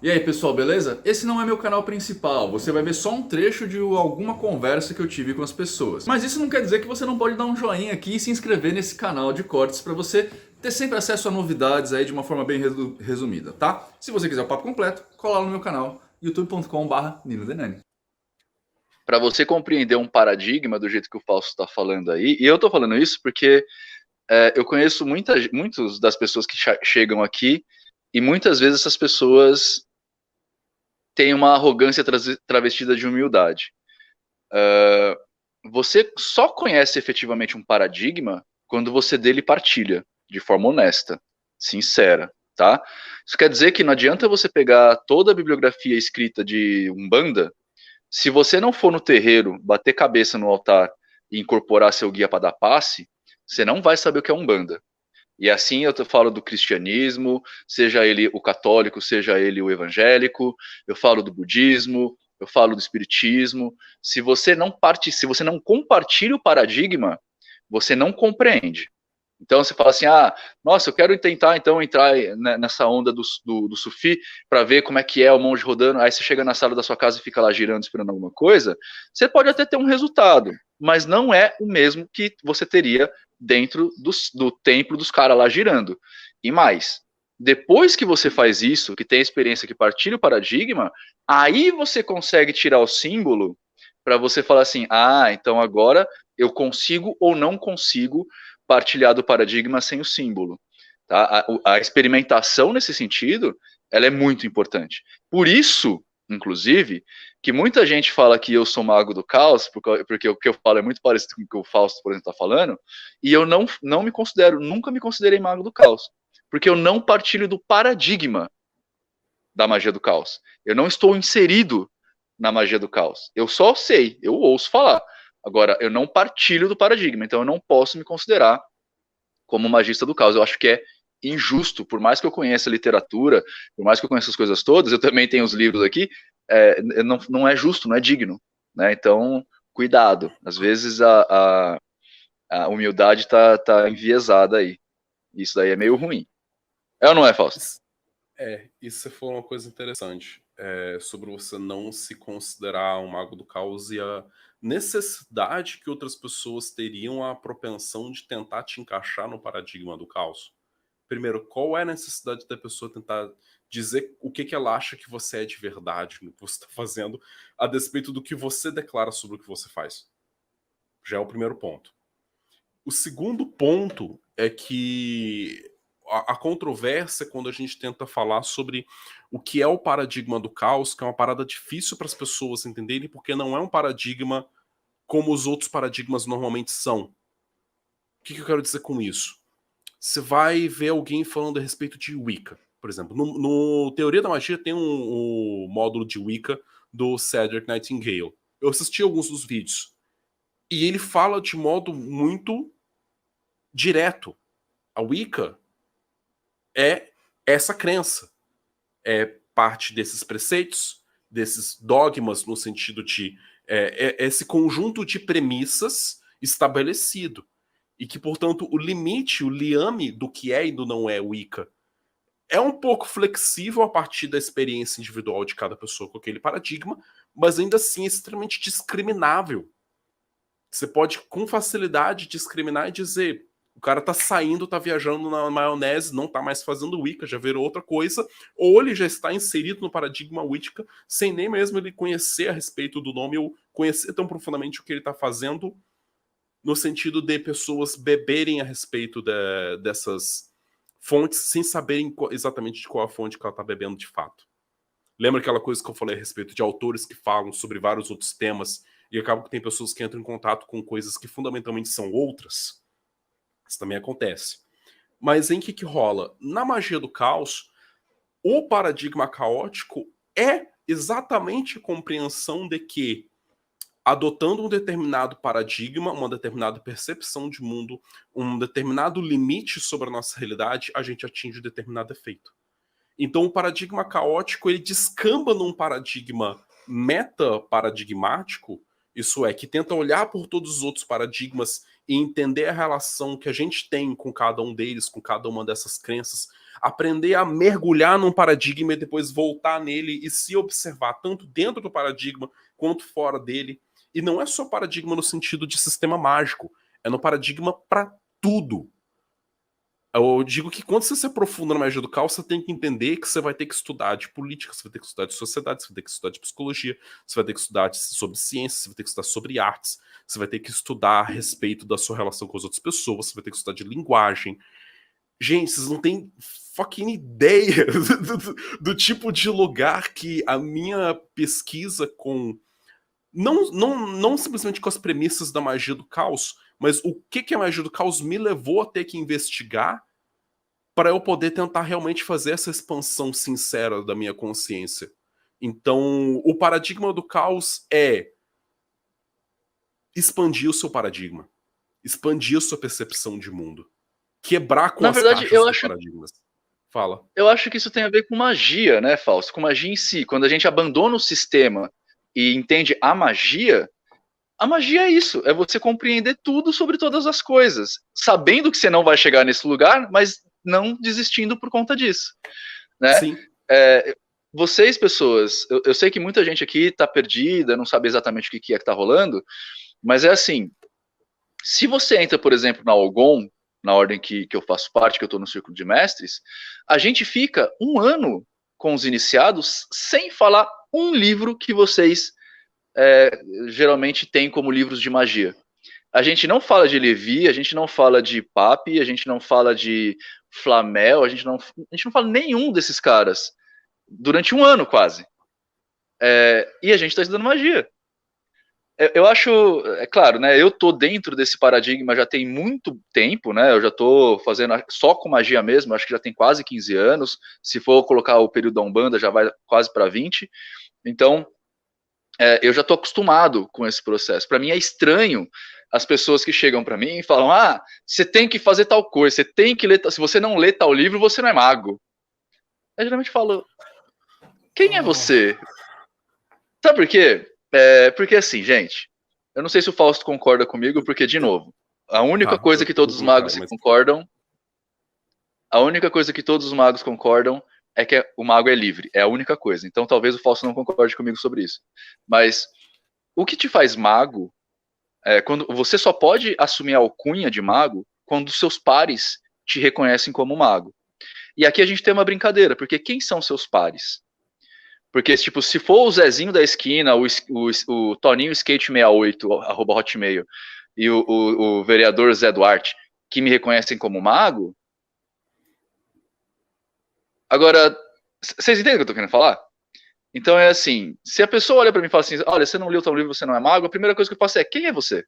E aí pessoal, beleza? Esse não é meu canal principal, você vai ver só um trecho de alguma conversa que eu tive com as pessoas. Mas isso não quer dizer que você não pode dar um joinha aqui e se inscrever nesse canal de cortes para você ter sempre acesso a novidades aí de uma forma bem resumida, tá? Se você quiser o papo completo, cola lá no meu canal, youtube.com/ninodenani. Para você compreender um paradigma do jeito que o Fausto está falando aí, e eu estou falando isso porque eu conheço muitos das pessoas que chegam aqui e muitas vezes essas pessoas têm uma arrogância travestida de humildade. Você só conhece efetivamente um paradigma quando você dele partilha, de forma honesta, sincera, tá? Isso quer dizer que não adianta você pegar toda a bibliografia escrita de Umbanda. Se você não for no terreiro, bater cabeça no altar e incorporar seu guia para dar passe, você não vai saber o que é Umbanda. E assim eu falo do cristianismo, seja ele o católico, seja ele o evangélico, eu falo do budismo, eu falo do espiritismo. Se você não compartilha o paradigma, você não compreende. Então você fala assim, nossa, eu quero tentar então entrar nessa onda do sufi para ver como é que é o monge rodando. Aí você chega na sala da sua casa e fica lá girando esperando alguma coisa. Você pode até ter um resultado, mas não é o mesmo que você teria dentro do templo dos caras lá girando. E mais, depois que você faz isso, que tem a experiência que partilha o paradigma, aí você consegue tirar o símbolo para você falar assim, então agora eu consigo ou não consigo partilhar do paradigma sem o símbolo. Tá? A experimentação nesse sentido, ela é muito importante. Por isso, inclusive, que muita gente fala que eu sou mago do caos, porque o que eu falo é muito parecido com o que o Fausto, por exemplo, está falando, e eu não me considero, nunca me considerei mago do caos, porque eu não partilho do paradigma da magia do caos. Eu não estou inserido na magia do caos. Eu só sei, eu ouço falar. Agora, eu não partilho do paradigma, então eu não posso me considerar como magista do caos. Eu acho que é injusto, por mais que eu conheça literatura, por mais que eu conheça as coisas todas, eu também tenho os livros aqui, não é justo, não é digno. Né? Então, cuidado. Às vezes a humildade tá enviesada aí. Isso daí é meio ruim. É ou não é, Fausto? Isso foi uma coisa interessante. Sobre você não se considerar um mago do caos e a necessidade que outras pessoas teriam a propensão de tentar te encaixar no paradigma do caos. Primeiro, qual é a necessidade da pessoa tentar dizer o que ela acha que você é de verdade no que você está fazendo, a despeito do que você declara sobre o que você faz? Já é o primeiro ponto. O segundo ponto é que a controvérsia é quando a gente tenta falar sobre o que é o paradigma do caos, que é uma parada difícil para as pessoas entenderem, porque não é um paradigma como os outros paradigmas normalmente são. O que eu quero dizer com isso? Você vai ver alguém falando a respeito de Wicca, por exemplo. No Teoria da Magia tem um módulo de Wicca do Cedric Nightingale. Eu assisti alguns dos vídeos. E ele fala de modo muito direto. A Wicca é essa crença. É parte desses preceitos, desses dogmas, no sentido de esse conjunto de premissas estabelecido. E que, portanto, o limite, o liame do que é e do não é Wicca é um pouco flexível a partir da experiência individual de cada pessoa com aquele paradigma, mas ainda assim é extremamente discriminável. Você pode com facilidade discriminar e dizer: o cara tá saindo, tá viajando na maionese, não tá mais fazendo Wicca, já virou outra coisa, ou ele já está inserido no paradigma Wicca sem nem mesmo ele conhecer a respeito do nome ou conhecer tão profundamente o que ele tá fazendo, no sentido de pessoas beberem a respeito dessas fontes sem saberem exatamente de qual a fonte que ela tá bebendo de fato. Lembra aquela coisa que eu falei a respeito de autores que falam sobre vários outros temas e acaba que tem pessoas que entram em contato com coisas que fundamentalmente são outras? Isso também acontece. Mas em que rola? Na magia do caos, o paradigma caótico é exatamente a compreensão de que, adotando um determinado paradigma, uma determinada percepção de mundo, um determinado limite sobre a nossa realidade, a gente atinge um determinado efeito. Então o paradigma caótico ele descamba num paradigma meta-paradigmático, isso é, que tenta olhar por todos os outros paradigmas e entender a relação que a gente tem com cada um deles, com cada uma dessas crenças, aprender a mergulhar num paradigma e depois voltar nele e se observar tanto dentro do paradigma quanto fora dele. E não é só paradigma no sentido de sistema mágico, é no paradigma para tudo. Eu digo que quando você se aprofunda na magia do caos, você tem que entender que você vai ter que estudar de política, você vai ter que estudar de sociedade, você vai ter que estudar de psicologia, você vai ter que estudar sobre ciência, você vai ter que estudar sobre artes, você vai ter que estudar a respeito da sua relação com as outras pessoas, você vai ter que estudar de linguagem. Gente, vocês não têm fucking ideia do tipo de lugar que a minha pesquisa com... Não simplesmente com as premissas da magia do caos, mas o que a magia do caos me levou a ter que investigar para eu poder tentar realmente fazer essa expansão sincera da minha consciência. Então, o paradigma do caos é expandir o seu paradigma, expandir a sua percepção de mundo, quebrar com Na as verdade, caixas dos paradigmas. Fala. Eu acho que isso tem a ver com magia, né, Fausto? Com magia em si. Quando a gente abandona o sistema e entende a magia é isso, é você compreender tudo sobre todas as coisas, sabendo que você não vai chegar nesse lugar, mas não desistindo por conta disso, né? Sim. Vocês, pessoas, eu sei que muita gente aqui tá perdida, não sabe exatamente o que é que tá rolando, mas é assim, se você entra, por exemplo, na Algon, na ordem que eu faço parte, que eu tô no Círculo de Mestres, a gente fica 1 ano com os iniciados sem falar um livro que vocês geralmente tem como livros de magia. A gente não fala de Levi, a gente não fala de Papi, a gente não fala de Flamel, a gente não fala nenhum desses caras durante 1 ano quase. E a gente está estudando magia. Eu acho, é claro, né? Eu tô dentro desse paradigma já tem muito tempo, né? Eu já tô fazendo só com magia mesmo, acho que já tem quase 15 anos. Se for colocar o período da Umbanda, já vai quase para 20. Então, eu já tô acostumado com esse processo. Para mim é estranho as pessoas que chegam para mim e falam: você tem que fazer tal coisa, você tem que ler, se você não lê tal livro, você não é mago. Eu geralmente falo: quem é você? Sabe por quê? Porque assim, gente, eu não sei se o Fausto concorda comigo, porque, de novo, a única coisa que todos os magos concordam, a única coisa que todos os magos concordam é que o mago é livre, é a única coisa. Então talvez o Fausto não concorde comigo sobre isso. Mas o que te faz mago quando você só pode assumir a alcunha de mago quando seus pares te reconhecem como mago. E aqui a gente tem uma brincadeira, porque quem são seus pares? Porque, tipo, se for o Zezinho da esquina, o Toninho Skate 68, @hotmail, e o vereador Zé Duarte, que me reconhecem como mago... Agora, vocês entendem o que eu tô querendo falar? Então é assim, se a pessoa olha pra mim e fala assim: olha, você não leu tal livro, você não é mago, a primeira coisa que eu faço é: quem é você?